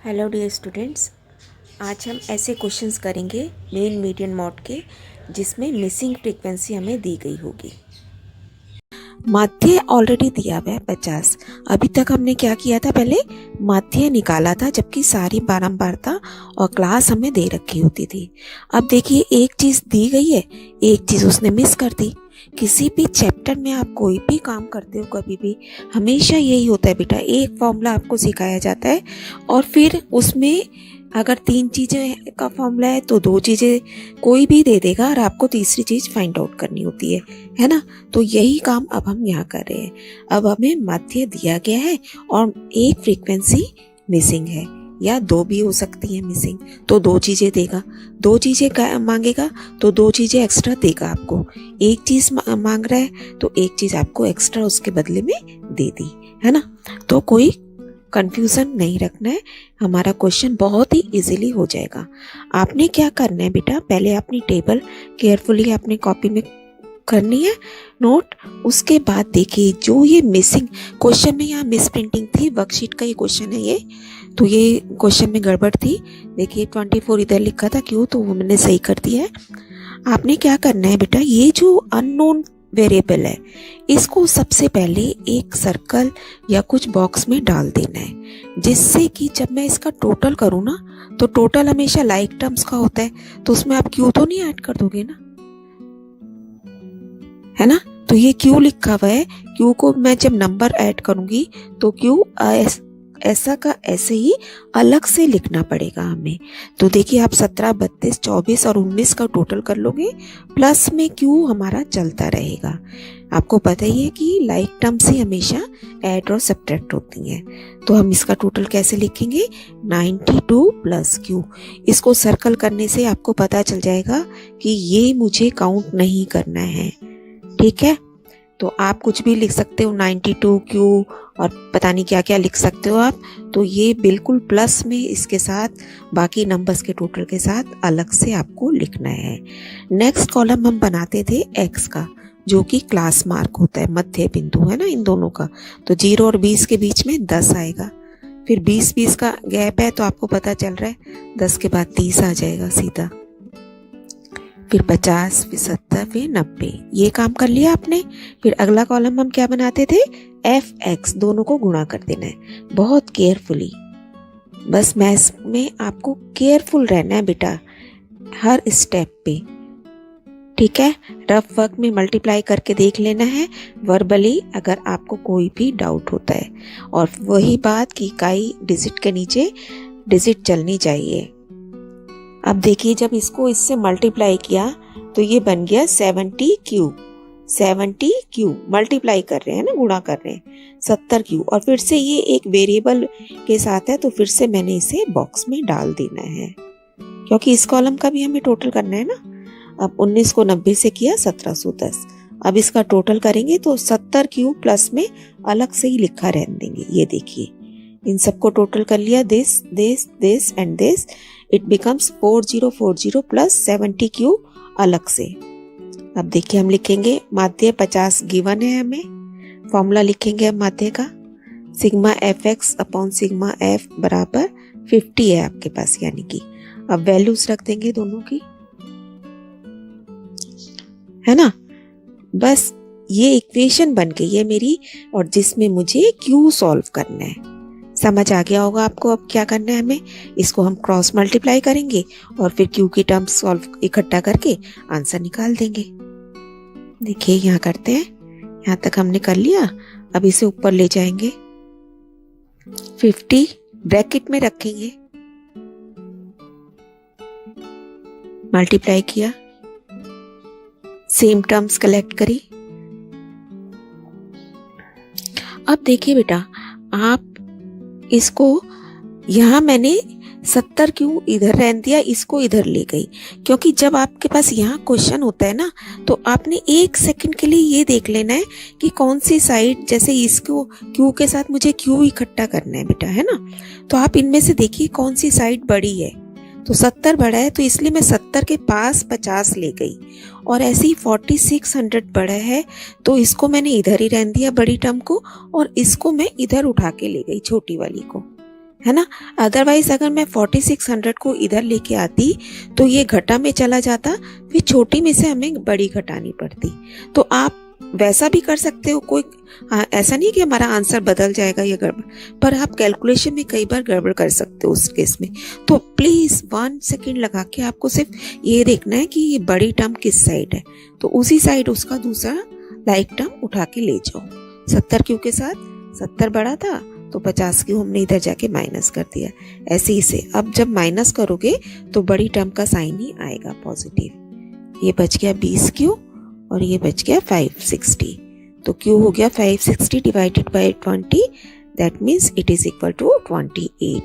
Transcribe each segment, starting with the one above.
Hello dear students, आज हम ऐसे क्वेश्चंस करेंगे मेन मीडियन मॉड के जिसमें मिसिंग फ्रीक्वेंसी हमें दी गई होगी। माध्य ऑलरेडी दिया हुआ है 50। अभी तक हमने क्या किया था, पहले माध्य निकाला था जबकि सारी बारंबारता और क्लास हमें दे रखी होती थी। अब देखिए एक चीज़ दी गई है, एक चीज़ उसने मिस कर दी। किसी भी चैप्टर में आप कोई भी काम करते हो कभी भी हमेशा यही होता है बेटा, एक फॉर्मूला आपको सिखाया जाता है और फिर उसमें अगर 3 चीज़ें का फॉर्मूला है तो 2 चीज़ें कोई भी दे देगा और आपको तीसरी चीज़ फाइंड आउट करनी होती है ना। तो यही काम अब हम यहाँ कर रहे हैं। अब हमें माध्य दिया गया है और एक फ्रीक्वेंसी मिसिंग है या 2 भी हो सकती है मिसिंग, तो 2 चीज़ें देगा। 2 चीज़ें मांगेगा तो 2 चीज़ें एक्स्ट्रा देगा आपको। एक चीज़ मांग रहा है तो एक चीज़ आपको एक्स्ट्रा उसके बदले में दे दी, है ना। तो कोई कंफ्यूजन नहीं रखना है, हमारा क्वेश्चन बहुत ही इजीली हो जाएगा। आपने क्या करना है बेटा, पहले अपनी टेबल केयरफुली अपनी कॉपी में करनी है नोट। उसके बाद देखिए जो ये मिसिंग क्वेश्चन में यहाँ मिस प्रिंटिंग थी, वर्कशीट का ये क्वेश्चन है ये, तो ये क्वेश्चन में गड़बड़ थी। देखिए 24 इधर लिखा था, क्यों, तो वो मैंने सही कर दिया है। आपने क्या करना है बेटा, ये जो अननोन वेरिएबल है इसको सबसे पहले एक सर्कल या कुछ बॉक्स में डाल देना है, जिससे कि जब मैं इसका टोटल करूँ ना तो टोटल हमेशा लाइक टर्म्स का होता है, तो उसमें आप क्यू तो नहीं ऐड कर दोगे ना, है ना। तो ये क्यू लिखा हुआ है, क्यू को मैं जब नंबर ऐड करूंगी तो क्यू ऐसा का ऐसे ही अलग से लिखना पड़ेगा हमें। तो देखिए आप 17, 32, 24 और 19 का टोटल कर लोगे, प्लस में क्यू हमारा चलता रहेगा। आपको पता ही है कि लाइक टर्म्स ही हमेशा ऐड और सब्ट्रैक्ट होती हैं। तो हम इसका टोटल कैसे लिखेंगे, 92 प्लस क्यू। इसको सर्कल करने से आपको पता चल जाएगा कि ये मुझे काउंट नहीं करना है, ठीक है। तो आप कुछ भी लिख सकते हो, 92 क्यू और पता नहीं क्या क्या लिख सकते हो आप। तो ये बिल्कुल प्लस में इसके साथ बाकी नंबर्स के टोटल के साथ अलग से आपको लिखना है। नेक्स्ट कॉलम हम बनाते थे एक्स का, जो कि क्लास मार्क होता है, मध्य बिंदु है ना इन दोनों का। तो 0 और 20 के बीच में 10 आएगा, फिर 20 का गैप है तो आपको पता चल रहा है 10 के बाद 30 आ जाएगा सीधा, फिर 50, फिर 70, फिर 90। ये काम कर लिया आपने। फिर अगला कॉलम हम क्या बनाते थे, एफ एक्स, दोनों को गुणा कर देना है बहुत केयरफुली। बस मैथ्स में आपको केयरफुल रहना है बेटा हर स्टेप पे, ठीक है। रफ वर्क में मल्टीप्लाई करके देख लेना है वर्बली अगर आपको कोई भी डाउट होता है। और वही बात कि इकाई डिजिट के नीचे डिजिट चलनी चाहिए। अब देखिए जब इसको इससे मल्टीप्लाई किया तो ये बन गया 70 क्यू। 70 क्यू मल्टीप्लाई कर रहे हैं ना, गुणा कर रहे हैं 70 क्यू। और फिर से ये एक वेरिएबल के साथ है तो फिर से मैंने इसे बॉक्स में डाल देना है, क्योंकि इस कॉलम का भी हमें टोटल करना है ना। अब 19 को 90 से किया 1710। अब इसका टोटल करेंगे तो 70 क्यू प्लस में अलग से ही लिखा रहने देंगे। ये देखिए इन सबको टोटल कर लिया, this and this, it becomes 4040 plus 70 Q अलग से। अब देखिए हम लिखेंगे माध्य 50 गिवन है, हमें फॉर्मूला लिखेंगे अब माध्य का, sigma F x upon sigma F बराबर 50 है आपके पास, यानी कि अब वैल्यूज रख देंगे दोनों की, है ना। बस ये इक्वेशन बन गई है मेरी, और जिसमें मुझे क्यू सॉल्व करना है। समझ आ गया होगा आपको अब क्या करना है हमें। इसको हम क्रॉस मल्टीप्लाई करेंगे और फिर क्यू की टर्म्स सॉल्व इकट्ठा करके आंसर निकाल देंगे। देखिए यहाँ करते हैं, यहाँ तक हमने कर लिया। अब इसे ऊपर ले जाएंगे, 50 ब्रैकेट में रखेंगे, मल्टीप्लाई किया, सेम टर्म्स कलेक्ट करी। अब देखिए बेटा आप इसको, यहाँ मैंने 70 क्यों इधर रहने दिया, इसको इधर ले गई, क्योंकि जब आपके पास यहाँ क्वेश्चन होता है ना तो आपने 1 सेकंड के लिए ये देख लेना है कि कौन सी साइड, जैसे इसको क्यू के साथ मुझे क्यू इकट्ठा करना है बेटा, है ना। तो आप इनमें से देखिए कौन सी साइड बड़ी है, तो 70 बड़ा है तो इसलिए मैं 70 के पास 50 ले गई, और ऐसे ही 4600 बड़ा है तो इसको मैंने इधर ही रहने दिया बड़ी टर्म को, और इसको मैं इधर उठा के ले गई छोटी वाली को, है ना। अदरवाइज अगर मैं 4600 को इधर लेके आती तो ये घटा में चला जाता, फिर छोटी में से हमें बड़ी घटानी पड़ती। तो आप वैसा भी कर सकते हो, कोई ऐसा नहीं कि हमारा आंसर बदल जाएगा या गड़बड़, पर आप कैलकुलेशन में कई बार गड़बड़ कर सकते हो उस केस में। तो प्लीज 1 सेकेंड लगा के आपको सिर्फ ये देखना है कि ये बड़ी टर्म किस साइड है, तो उसी साइड उसका दूसरा लाइक टर्म उठा के ले जाओ। 70 क्यू के साथ 70 बड़ा था तो 50 क्यू हमने इधर जाके माइनस कर दिया। ऐसे ही से अब जब माइनस करोगे तो बड़ी टर्म का साइन ही आएगा पॉजिटिव। ये बच गया 20 क्यू और ये बच गया 560। तो क्यू हो गया 560 divided by 20, that means it is equal to 28।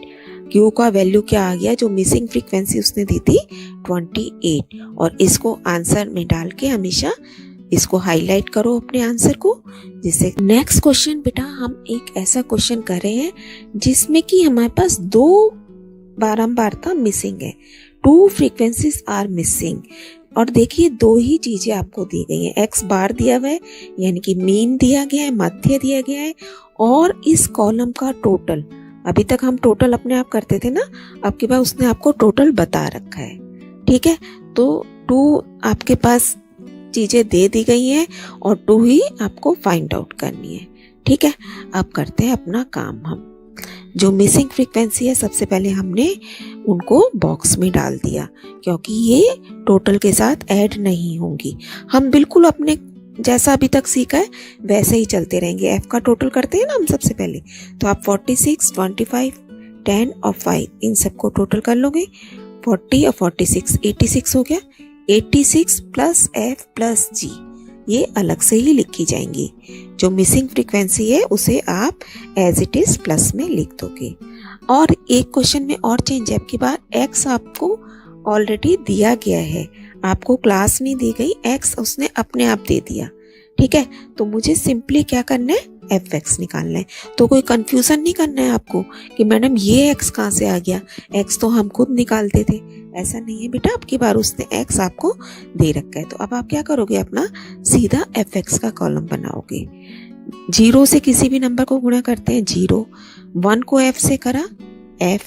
Q का वैल्यू क्या आ गया, जो मिसिंग फ्रीक्वेंसी उसने दी थी 28। और इसको आंसर में डाल के हमेशा इसको हाईलाइट करो अपने आंसर को। जिससे नेक्स्ट क्वेश्चन बेटा हम एक ऐसा क्वेश्चन कर रहे हैं जिसमें कि हमारे पास 2 बारंबारता मिसिंग है, 2 फ्रीक्वेंसीज आर मिसिंग। और देखिए 2 ही चीजें आपको दी गई हैं, एक्स बार दिया हुआ है यानी कि मीन दिया गया है, मध्य दिया गया है, और इस कॉलम का टोटल। अभी तक हम टोटल अपने आप करते थे ना, अब के बाद उसने आपको टोटल बता रखा है। ठीक है, तो 2 आपके पास चीजें दे दी गई हैं और 2 ही आपको फाइंड आउट करनी है। ठीक है, अब करते हैं अपना काम। हम जो मिसिंग फ्रीक्वेंसी है सबसे पहले हमने उनको बॉक्स में डाल दिया, क्योंकि ये टोटल के साथ ऐड नहीं होंगी। हम बिल्कुल अपने जैसा अभी तक सीखा है वैसे ही चलते रहेंगे। एफ का टोटल करते हैं ना हम सबसे पहले, तो आप 46, 25, 10 और 5 इन सबको टोटल कर लोगे। 40 और 46 86 हो गया। 86 प्लस एफ प्लस जी ये अलग से ही लिखी जाएंगी। जो मिसिंग फ्रीक्वेंसी है उसे आप एज इट इज प्लस में लिख दोगे। और एक क्वेश्चन में और चेंज है, आपकी बार एक्स आपको ऑलरेडी दिया गया है, आपको क्लास नहीं दी गई, एक्स उसने अपने आप दे दिया। ठीक है, तो मुझे सिंपली क्या करना है, एफ एक्स निकालना है। तो कोई कंफ्यूजन नहीं करना है आपको कि मैडम ये एक्स कहाँ से आ गया, एक्स तो हम खुद निकालते थे। ऐसा नहीं है बेटा, आपकी बार उसने एक्स आपको दे रखा है। तो अब आप क्या करोगे, अपना सीधा एफ एक्स का कॉलम बनाओगे। 0 से किसी भी नंबर को गुणा करते हैं 0, 1 को f से करा f,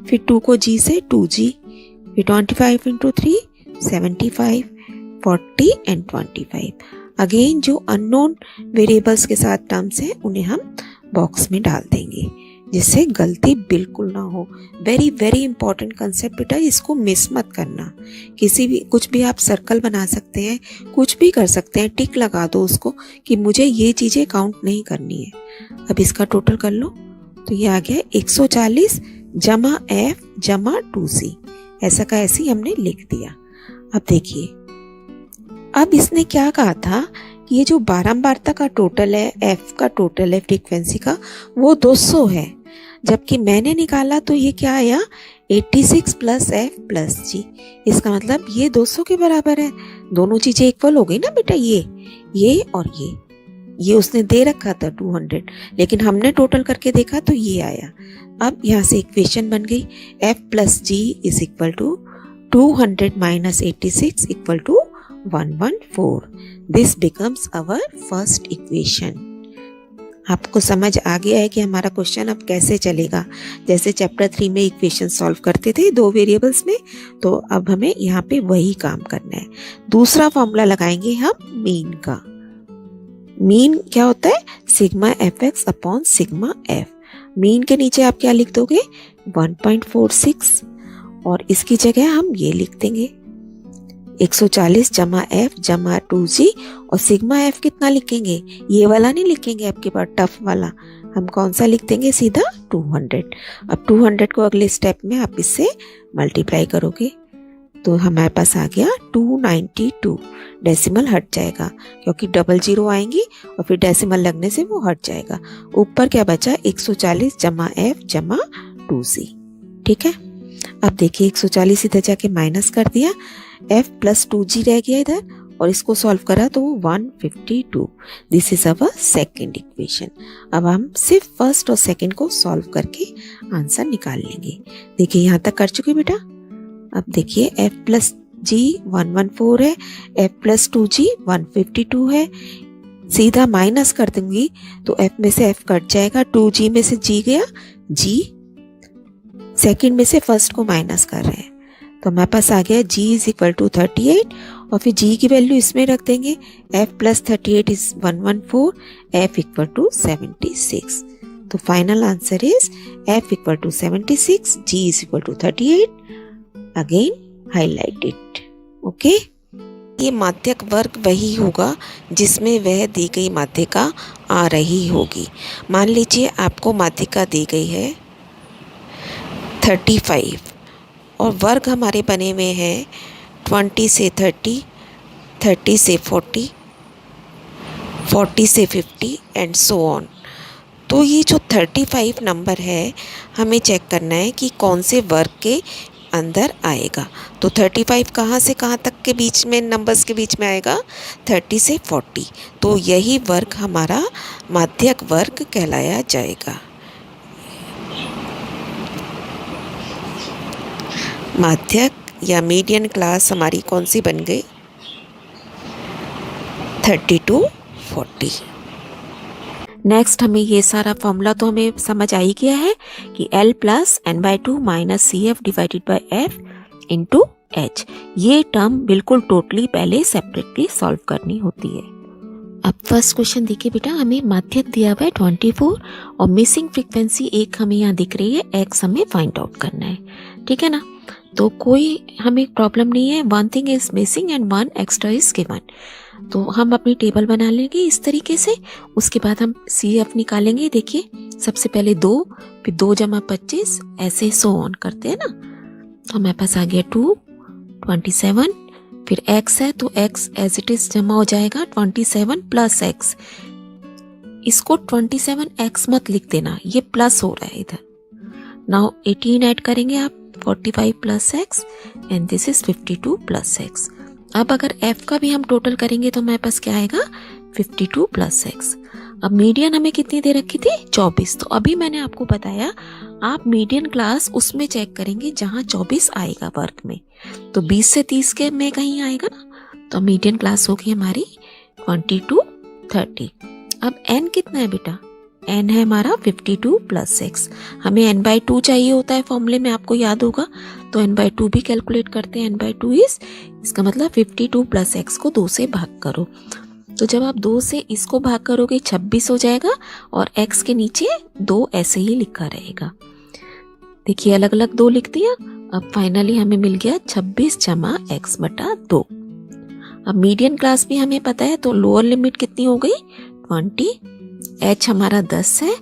फिर 2 को g से 2g, फिर 25 इंटू 3 75, 40 एंड 25। अगेन जो अननोन वेरिएबल्स के साथ टर्म्स हैं उन्हें हम बॉक्स में डाल देंगे, जिससे गलती बिल्कुल ना हो। वेरी वेरी इंपॉर्टेंट कंसेप्ट बेटा, इसको मिस मत करना। किसी भी कुछ भी आप सर्कल बना सकते हैं, कुछ भी कर सकते हैं, टिक लगा दो उसको कि मुझे ये चीजें काउंट नहीं करनी है। अब इसका टोटल कर लो, तो ये आ गया 140 जमा एफ जमा 2c, ऐसा का ऐसे ही हमने लिख दिया। अब देखिए, अब इसने क्या कहा था कि ये जो बारंबारता का टोटल है, एफ का टोटल है फ्रीक्वेंसी का, वो 200 है। जबकि मैंने निकाला तो ये क्या आया, 86 प्लस एफ प्लस जी। इसका मतलब ये 200 के बराबर है। दोनों चीजें इक्वल हो गई ना बेटा, ये और ये उसने दे रखा था 200, लेकिन हमने टोटल करके देखा तो ये आया। अब यहाँ से इक्वेशन बन गई, F plus G is equal to 200 minus 86 equal to 114। This becomes our first equation. आपको समझ आ गया है कि हमारा क्वेश्चन अब कैसे चलेगा। जैसे चैप्टर 3 में इक्वेशन सॉल्व करते थे 2 वेरिएबल्स में, तो अब हमें यहाँ पे वही काम करना है। दूसरा फॉर्मूला लगाएंगे हम मीन का। मीन क्या होता है, sigma F x upon sigma F. Mean के नीचे आप क्या लिख दोगे, 1.46, और इसकी जगह हम ये लिख देंगे 140 जमा एफ जमा 2g, और सिग्मा एफ कितना लिखेंगे, ये वाला नहीं लिखेंगे आपके पास टफ वाला, हम कौन सा लिख देंगे, सीधा 200। अब 200 को अगले स्टेप में आप इससे मल्टीप्लाई करोगे तो हमारे पास आ गया 292। डेसिमल हट जाएगा क्योंकि डबल जीरो आएंगी और फिर डेसिमल लगने से वो हट जाएगा। ऊपर क्या बचा, 140 जमा एफ जमा 2c। ठीक है, अब देखिए 140 इधर जाके माइनस कर दिया, f प्लस 2g रह गया इधर, और इसको सॉल्व करा तो 152। This is our second equation. अब हम सिर्फ फर्स्ट और सेकेंड को सॉल्व करके आंसर निकाल लेंगे। देखिए यहाँ तक कर चुके बेटा। अब देखिए f प्लस g 114 है, f प्लस 2g 152 है। सीधा माइनस कर दूंगी तो f में से f कट जाएगा, 2g में से g गया g, सेकंड में से फर्स्ट को माइनस कर रहे हैं, तो हमारे पास आ गया g इज इक्वल टू 38 और फिर g की वैल्यू इसमें रख देंगे, f plus 38 is 114, f equal to 76। तो final answer is f equal to 76, g is equal to 38, again highlight it. Okay, ये माध्यक वर्ग वही होगा जिसमें वह दी गई माध्यिका आ रही होगी। मान लीजिए आपको माध्यिका दी गई है 35 और वर्ग हमारे बने हुए हैं 20 से 30, 30 से 40, 40 से 50 एंड सो ऑन। तो ये जो 35 नंबर है हमें चेक करना है कि कौन से वर्ग के अंदर आएगा। तो 35 कहाँ से कहाँ तक के बीच में नंबर्स के बीच में आएगा, 30 से 40। तो यही वर्ग हमारा माध्यक वर्ग कहलाया जाएगा। माध्यक या मीडियन क्लास हमारी कौन सी बन गई, 30 to 40। नेक्स्ट हमें ये सारा फॉर्मूला तो हमें समझ आ ही गया है कि L plus n/2 minus CF divided by F into H। ये टर्म बिल्कुल टोटली पहले सेपरेटली सॉल्व करनी होती है। अब फर्स्ट क्वेश्चन देखिए बेटा, हमें माध्यक दिया हुआ है 24 और मिसिंग फ्रीक्वेंसी एक हमें यहाँ दिख रही है, x हमें फाइंड आउट करना है, ठीक है ना। तो कोई हमें प्रॉब्लम नहीं है, one thing is missing and one extra is given. तो हम अपनी टेबल बना लेंगे इस तरीके से, उसके बाद हम CF निकालेंगे। देखिए सबसे पहले 2, फिर 2 जमा 25, ऐसे सो ऑन करते हैं ना। तो हमारे पास आ गया 2, 27, फिर x है तो x एज इट इज जमा हो जाएगा 27 प्लस x। इसको 27x मत लिख देना, ये प्लस हो रहा है इधर। नाउ 18 ऐड करेंगे आप, 45 plus x and this is 52 plus x। अब अगर f का भी हम टोटल करेंगे तो हमारे पास क्या आएगा, 52 प्लस x। अब मीडियन हमें कितनी दे रखी थी, 24। तो अभी मैंने आपको बताया आप मीडियन क्लास उसमें चेक करेंगे जहां 24 आएगा वर्ग में, तो 20 से 30 के में कहीं आएगा ना। तो मीडियन क्लास होगी हमारी 20 to 30। अब n कितना है बेटा, n है हमारा 52 प्लस x। हमें n/2 चाहिए होता है फॉर्मूले में, आपको याद होगा। तो n/2 भी कैलकुलेट करते हैं। n/2 इज, इसका मतलब 52 प्लस x को 2 से भाग करो। तो जब आप 2 से इसको भाग करोगे 26 हो जाएगा और x के नीचे 2 ऐसे ही लिखा रहेगा। देखिए अलग अलग 2 लिख दिया। अब फाइनली हमें मिल गया 26 जमा x बटा 2। अब मीडियन क्लास भी हमें पता है, तो लोअर लिमिट कितनी हो गई 20, h हमारा 10 है,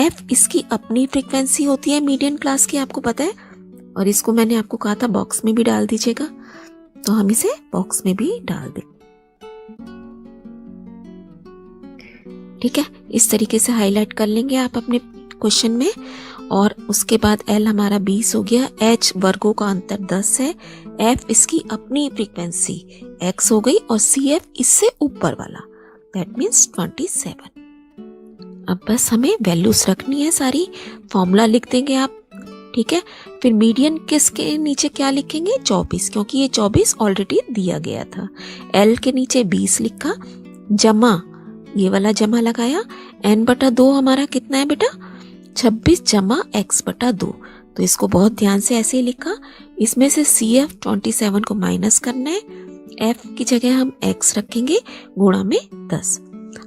f इसकी अपनी फ्रीक्वेंसी होती है मीडियन क्लास की, आपको पता है। और इसको मैंने आपको कहा था बॉक्स में भी डाल दीजिएगा, तो हम इसे बॉक्स में भी डाल दें, ठीक है। इस तरीके से हाईलाइट कर लेंगे आप अपने क्वेश्चन में। और उसके बाद L हमारा 20 हो गया, H वर्गों का अंतर 10 है, F इसकी अपनी फ्रीक्वेंसी x हो गई और CF इससे ऊपर वाला, दैट मीन्स 27। अब बस हमें वैल्यूज रखनी है सारी, फॉर्मूला लिख देंगे आप, ठीक है। फिर मीडियन किसके नीचे क्या लिखेंगे, 24, क्योंकि ये 24 ऑलरेडी दिया गया था। L के नीचे 20 लिखा, जमा ये वाला जमा लगाया, n/2 हमारा कितना है बेटा, 26 जमा x बटा 2। तो इसको बहुत ध्यान से ऐसे ही लिखा। इसमें से CF 27 को माइनस करना है, F की जगह हम x रखेंगे गुणा में 10।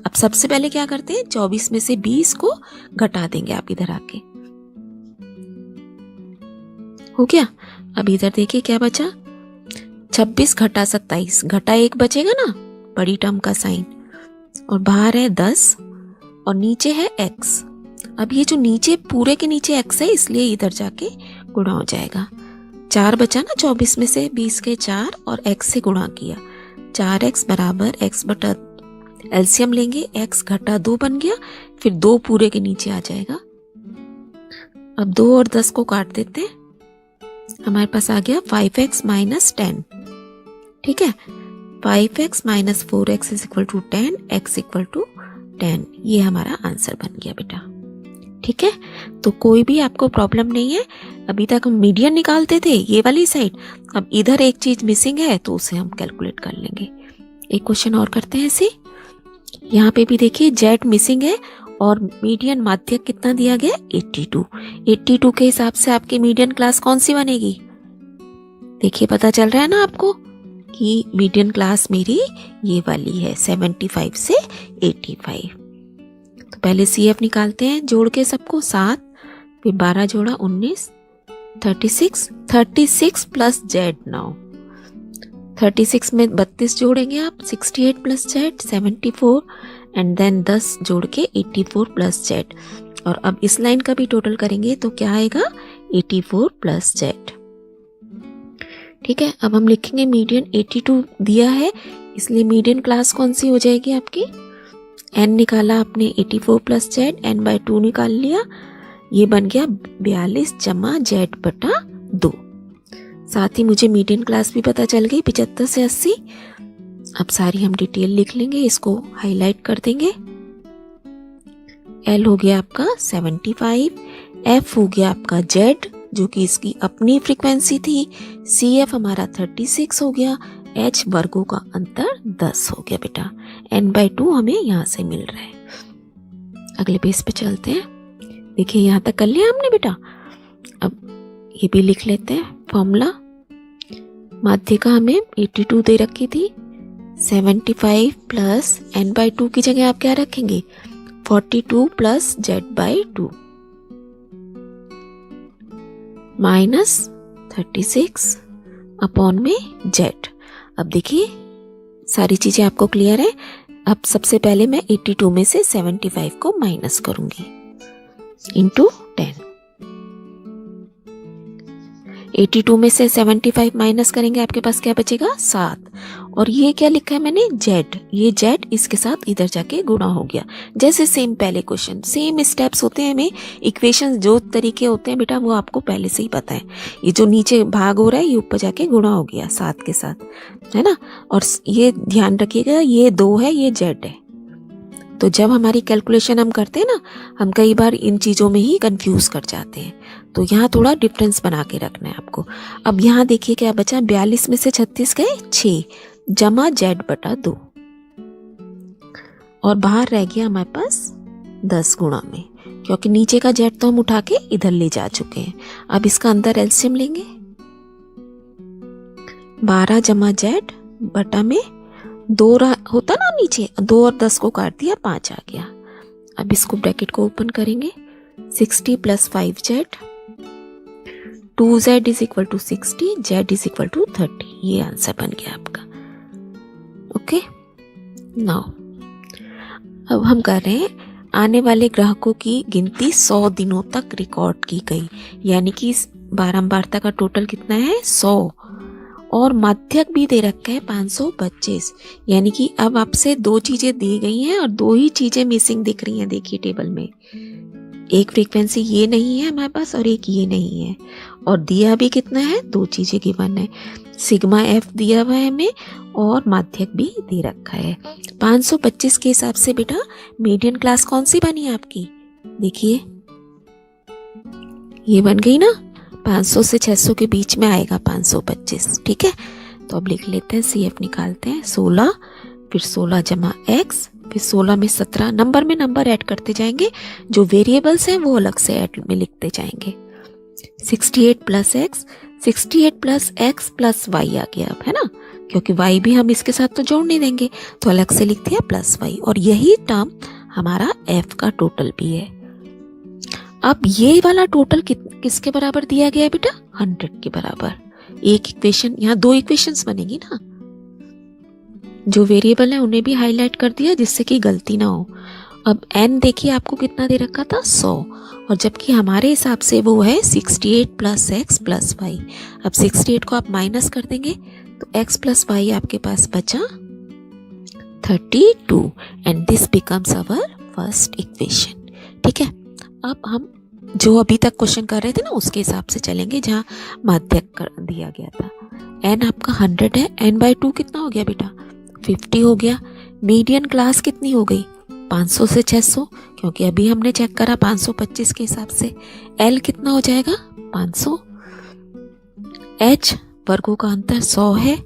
अब सबसे पहले क्या करते हैं, 24 में से 20 को घटा देंगे आप इधर आके, हो गया। अब इधर देखिए क्या बचा, 26 घटा 27, घटा 1 बचेगा ना, बड़ी टर्म का साइन, और बाहर है 10 और नीचे है x। अब ये जो नीचे पूरे के नीचे x है, इसलिए इधर जाके गुणा हो जाएगा। 4 बचा ना 24 में से, 20 के 4 और x से गुणा किया, 4x बराबर x बटा, एलसीएम लेंगे, x घटा 2 बन गया, फिर 2 पूरे के नीचे आ जाएगा। अब 2 और 10 को काट देते हैं, हमारे पास आ गया 5x माइनस 10, ठीक है। 5x minus 4x is equal to 10, x equal to 10। ये हमारा आंसर बन गया बेटा, ठीक है। तो कोई भी आपको प्रॉब्लम नहीं है। अभी तक हम मीडियन निकालते थे ये वाली साइड, अब इधर एक चीज मिसिंग है तो उसे हम कैलकुलेट कर लेंगे। एक क्वेश्चन और करते हैं ऐसे, यहाँ पे भी देखिए z मिसिंग है और मीडियन माध्यक कितना दिया गया 82। 82 के हिसाब से आपकी मीडियन क्लास कौन सी बनेगी? देखिए पता चल रहा है ना आपको कि मीडियन क्लास मेरी ये वाली है 75 से 85। तो पहले CF निकालते हैं जोड़ के सबको 7, फिर 12 जोड़ा 19, 36 प्लस Z। नाउ 36 में 32 जोड़ेंगे आप, 68 प्लस Z 74, एंड देन 10 जोड़ के 84 प्लस Z। और अब इस लाइन का भी टोटल करेंगे तो क्या आएगा 84 प्लस Z। ठीक है, अब हम लिखेंगे मीडियन 82 दिया है, इसलिए मीडियन क्लास कौन सी हो जाएगी आपकी? n निकाला आपने 84 प्लस Z, n/2 निकाल लिया, ये बन गया 42 जमा Z/2। साथ ही मुझे मीडियन क्लास भी पता चल गई 75 से 80। अब सारी हम डिटेल लिख लेंगे, इसको हाईलाइट कर देंगे। L हो गया आपका 75, F हो गया आपका Z जो कि इसकी अपनी फ्रीक्वेंसी थी, CF हमारा 36 हो गया, H वर्गों का अंतर 10 हो गया बेटा। n/2 हमें यहाँ से मिल रहा है। अगले पेज पे चलते हैं। देखिए यहाँ तक कर लिया हमने बेटा। अब ये भी लिख लेते हैं फॉर्मूला। माध्यिका हमें 82 दे रखी थी, 75 प्लस n/2 की जगह आप क्या रखेंगे 42 प्लस Z/2 माइनस 36 अपॉन में Z। अब देखिए सारी चीजें आपको क्लियर है। अब सबसे पहले मैं 82 में से 75 को माइनस करूंगी इंटू 10। 82 में से 75 माइनस करेंगे, आपके पास क्या बचेगा 7। और ये क्या लिखा है मैंने Z, ये Z इसके साथ इधर जाके गुणा हो गया। जैसे सेम पहले क्वेश्चन, सेम स्टेप्स होते हैं हमें, इक्वेशंस जो तरीके होते हैं बेटा वो आपको पहले से ही पता है। ये जो नीचे भाग हो रहा है ये ऊपर जाके गुणा हो गया 7 के साथ, है ना। और ये ध्यान रखिएगा ये 2 है, ये Z है। तो जब हमारी कैलकुलेशन हम करते हैं ना, हम कई बार इन चीज़ों में ही कंफ्यूज कर जाते हैं, तो यहाँ थोड़ा डिफरेंस बना के रखना है आपको। अब यहाँ देखिए क्या बचा, 42 में से 36 गए 6 जमा Z/2, और बाहर रह गया हमारे पास 10 गुणा में, क्योंकि नीचे का Z तो हम उठा के इधर ले जा चुके हैं। अब इसका अंदर एलसीएम लेंगे, 12 जमा Z में 2 होता ना नीचे, 2 और 10 को काट दिया 5 आ गया। अब इसको ब्रैकेट को ओपन करेंगे, 60 plus 5Z, 2Z is equal to 60, Z is equal to 30। ये आंसर बन गया आपका। ओके, नाउ अब हम कर रहे हैं आने वाले ग्राहकों की गिनती 100 दिनों तक रिकॉर्ड की गई, यानी कि बारंबारता का टोटल कितना है 100, और माध्यक भी दे रखा है 525। यानी कि अब आपसे 2 चीजें दी गई हैं और 2 ही चीजें मिसिंग दिख रही हैं। देखिए टेबल में एक फ्रीक्वेंसी ये नहीं है हमारे पास और एक ये नहीं है, और दिया भी कितना है 2 चीजें गिवन है, सिग्मा F दिया हुआ है हमें और माध्यक भी दे रखा है। 525 के हिसाब से बेटा मीडियन क्लास कौन सी बनी है आपकी, देखिए ये बन गई ना, 500 से 600 के बीच में आएगा 525। ठीक है, तो अब लिख लेते हैं, CF निकालते हैं 16, फिर 16 जमा X, फिर 16 में 17, नंबर में नंबर ऐड करते जाएंगे, जो वेरिएबल्स हैं वो अलग से ऐड में लिखते जाएंगे। 68 plus X, 68 plus X plus Y आ गया अब, है ना, क्योंकि Y भी हम इसके साथ तो जोड़ नहीं देंगे, तो अलग से लिख दिया प्लस Y, और यही टर्म हमारा F का टोटल भी है। अब ये वाला टोटल किसके बराबर दिया गया है बेटा 100 के बराबर। एक इक्वेशन, यहाँ 2 इक्वेशंस बनेगी ना, जो वेरिएबल है उन्हें भी हाईलाइट कर दिया जिससे कि गलती ना हो। अब n देखिए आपको कितना दे रखा था 100, और जबकि हमारे हिसाब से वो है 68 प्लस X प्लस Y। अब 68 को आप माइनस कर देंगे तो X प्लस Y आपके पास बचा 32, and this becomes our first equation. ठीक है, अब हम जो अभी तक क्वेश्चन कर रहे थे ना उसके हिसाब से चलेंगे, जहाँ माध्यक कर दिया गया था। n आपका 100 है, n/2 कितना हो गया बेटा 50 हो गया। मीडियन क्लास कितनी हो गई 500 से 600, क्योंकि अभी हमने चेक करा 525 के हिसाब से। L कितना हो जाएगा 500, H वर्गों का अंतर 100 है,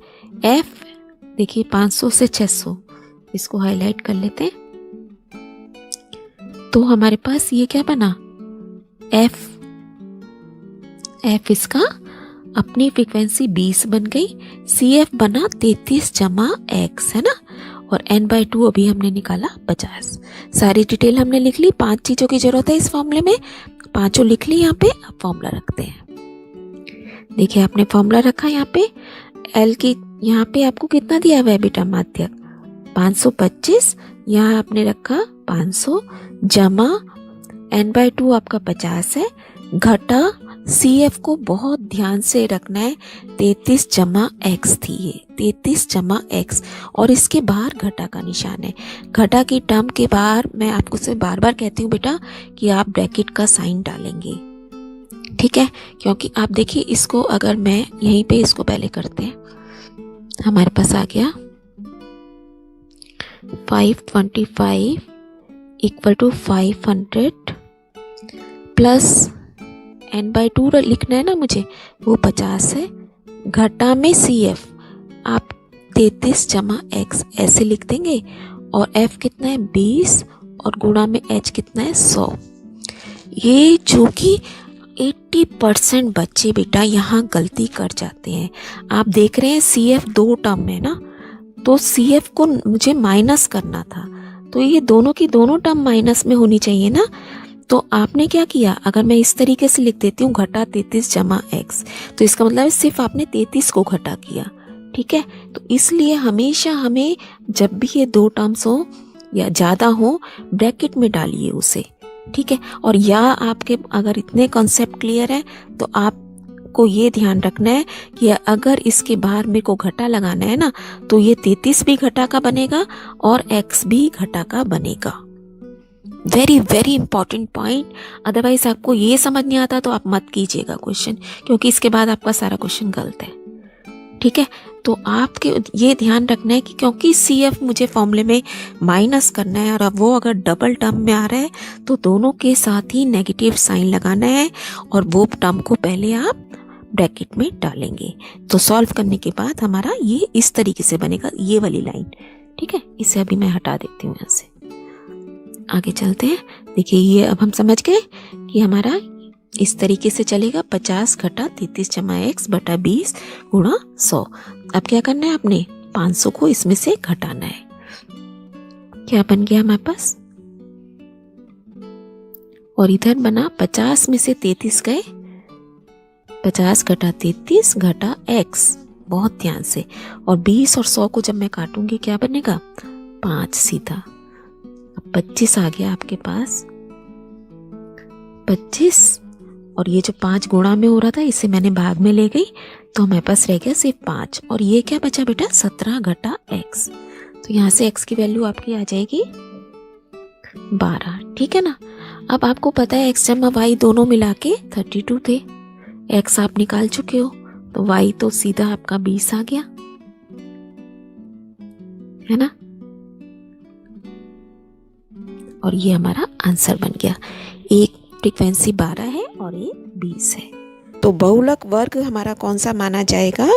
F देखिए 500 से 600, इसको हाईलाइट कर लेते हैं, तो हमारे पास ये क्या बना, एफ इसका अपनी फ्रीक्वेंसी 20 बन गई, सी एफ बना 33 जमा एक्स, है ना, और n/2 अभी हमने निकाला 50। सारी डिटेल हमने लिख ली। 5 चीज़ों की जरूरत है इस फॉर्मूले में, पांचों लिख ली यहाँ पे। अब फॉर्मूला रखते हैं। देखिए आपने फॉर्मूला रखा यहाँ पे, एल की यहाँ पे आपको कितना दिया हुआ है बेटा, माध्यक 525, यहाँ आपने रखा 500 जमा n/2 आपका 50 है, घटा सी एफ को बहुत ध्यान से रखना है, 33 जमा एक्स थी ये, 33 जमा एक्स, और इसके बाहर घटा का निशान है। घटा की टर्म के बाहर मैं आपको से बार बार कहती हूँ बेटा कि आप ब्रैकेट का साइन डालेंगे, ठीक है, क्योंकि आप देखिए इसको अगर मैं यहीं पे इसको पहले करते हैं, हमारे पास आ गया 525 इक्वल टू 500 प्लस n/2 लिखना है ना मुझे, वो 50 है, घटा में सी एफ आप 33 जमा एक्स ऐसे लिख देंगे, और f कितना है 20, और गुणा में h कितना है 100। ये जो कि 80% बच्चे बेटा यहाँ गलती कर जाते हैं। आप देख रहे हैं सी एफ 2 टर्म में ना, तो सी एफ को मुझे माइनस करना था, तो ये दोनों की दोनों टर्म माइनस में होनी चाहिए ना। तो आपने क्या किया, अगर मैं इस तरीके से लिख देती हूँ घटा 33 जमा एक्स, तो इसका मतलब है सिर्फ आपने 33 को घटा किया, ठीक है। तो इसलिए हमेशा हमें जब भी ये 2 टर्म्स हो या ज़्यादा हो, ब्रैकेट में डालिए उसे, ठीक है। और या आपके अगर इतने कॉन्सेप्ट क्लियर है तो आपको ये ध्यान रखना है कि अगर इसके बाहर मेरे को घटा लगाना है ना, तो ये 33 भी घटा का बनेगा और x भी घटा का बनेगा। Very very important point, otherwise आपको ये समझ नहीं आता तो आप मत कीजिएगा क्वेश्चन, क्योंकि इसके बाद आपका सारा क्वेश्चन गलत है, ठीक है। तो आपके ये ध्यान रखना है कि क्योंकि सी एफ मुझे फॉर्मूले में माइनस करना है, और अब वो अगर डबल टर्म में आ रहा है तो दोनों के साथ ही नेगेटिव साइन लगाना है, और वो टर्म को पहले आप ब्रैकेट में डालेंगे। तो सॉल्व करने के बाद हमारा ये इस तरीके से बनेगा, ये वाली लाइन, ठीक है। इसे अभी मैं हटा देती हूँ यहाँ से, आगे चलते हैं। देखिए ये अब हम समझ गए कि हमारा इस तरीके से चलेगा, 50 घटा 33 जमा एक्स बटा 20 गुणा 100। अब क्या करना है, आपने 500 को इसमें से घटाना है। क्या बन गया हमारे पास, और इधर बना 50 में से 33 गए, 50 घटा 33 घटा एक्स, बहुत ध्यान से, और 20 और 100 को जब मैं काटूंगी क्या बनेगा 5 सीधा। अब 25 आ गया आपके पास, 25, और ये जो 5 गुणा में हो रहा था इसे मैंने भाग में ले गई, तो हमारे पास रह गया सिर्फ 5, और ये क्या बचा बेटा 17 घटा एक्स। तो यहाँ से x की वैल्यू आपकी आ जाएगी 12, ठीक है ना। अब आपको पता है x जमा y दोनों मिला के 32 थे, x आप निकाल चुके हो, तो y तो सीधा आपका 20 आ गया, है ना, और ये हमारा आंसर बन गया। एक फ्रीक्वेंसी 12 है और एक 20 है। तो बहुलक वर्ग हमारा कौन सा माना जाएगा,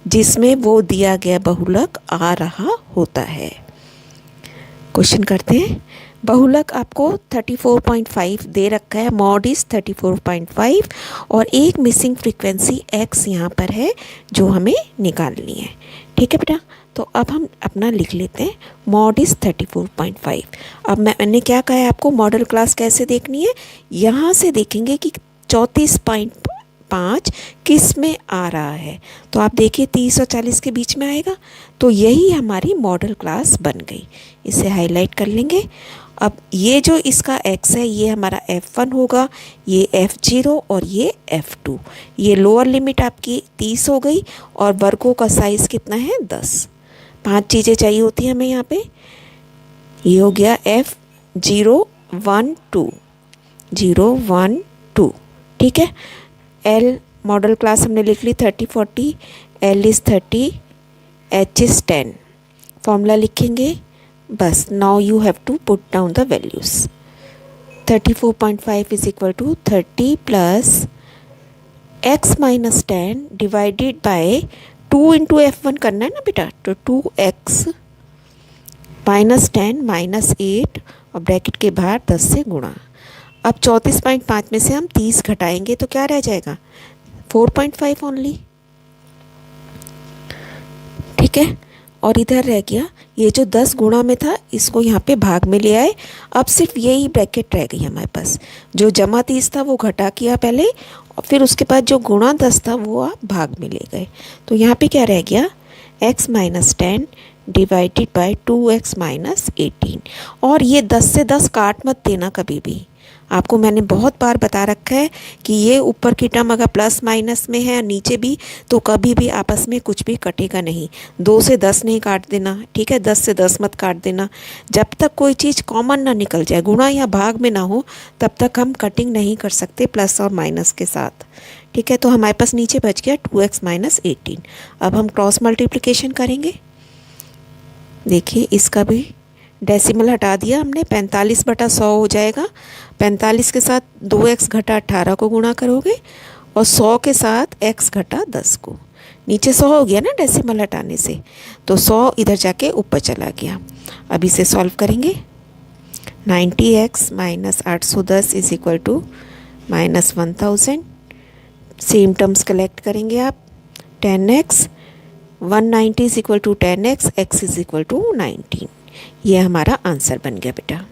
जिसमें वो दिया गया बहुलक आ रहा होता है। क्वेश्चन करते हैं। बहुलक आपको 34.5 दे रखा है, मॉड इज 34.5, और एक मिसिंग फ्रीक्वेंसी x यहाँ पर है जो हमें निकालनी है, ठीक है बेटा। तो अब हम अपना लिख लेते हैं, मॉड इज 34.5। अब मैंने क्या कहा है आपको, मॉडल क्लास कैसे देखनी है, यहाँ से देखेंगे कि 34.5 किस में आ रहा है, तो आप देखिए 30 और 40 के बीच में आएगा, तो यही हमारी मॉडल क्लास बन गई। इसे हाईलाइट कर लेंगे। अब ये जो इसका x है ये हमारा f1 होगा, ये f0 और ये f2। ये लोअर लिमिट आपकी 30 हो गई, और वर्गों का साइज़ कितना है 10। 5 चीज़ें चाहिए होती हैं हमें यहाँ पे। ये हो गया f0 1 2 0 1 2, ठीक है। l मॉडल क्लास हमने लिख ली 30 40, l is 30, h is 10। Formula लिखेंगे बस। Now you have to put down the values. 34.5 is equal to 30 plus x minus 10 divided by 2 into f1 करना है ना बेटा, तो 2x -10 -8 और ब्रैकेट के बाहर 10 से गुणा। अब 34.5 में से हम 30 घटाएंगे तो क्या रह जाएगा, 4.5 ओनली। ठीक है, और इधर रह गया ये जो 10 गुणा में था, इसको यहाँ पे भाग में ले आए। अब सिर्फ यही ब्रैकेट रह गई हमारे पास। जो जमा 30 था वो घटा किया पहले, और फिर उसके बाद जो गुणा 10 था वो आप भाग में ले गए। तो यहाँ पे क्या रह गया, x - 10 डिवाइडेड बाई 2x - 18। और ये 10 से 10 काट मत देना कभी भी। आपको मैंने बहुत बार बता रखा है कि ये ऊपर की टर्म अगर प्लस माइनस में है और नीचे भी, तो कभी भी आपस में कुछ भी कटेगा नहीं। 2 से 10 नहीं काट देना, ठीक है, 10 से 10 मत काट देना। जब तक कोई चीज़ कॉमन ना निकल जाए, गुणा या भाग में ना हो, तब तक हम कटिंग नहीं कर सकते प्लस और माइनस के साथ। ठीक है, तो हमारे पास नीचे बच गया 2x - 18। अब हम क्रॉस मल्टीप्लिकेशन करेंगे। देखिए इसका भी डेसिमल हटा दिया हमने, 45/100 हो जाएगा। 45 के साथ 2x घटा 18 को गुणा करोगे, और 100 के साथ x घटा 10 को। नीचे 100 हो गया ना डेसिमल हटाने से, तो 100 इधर जाके ऊपर चला गया। अब इसे सॉल्व करेंगे। 90x - 810 is equal to -1000। Same terms collect करेंगे आप। 10x 190 is equal to 10x, x is equal to 19। ये हमारा आंसर बन गया बेटा।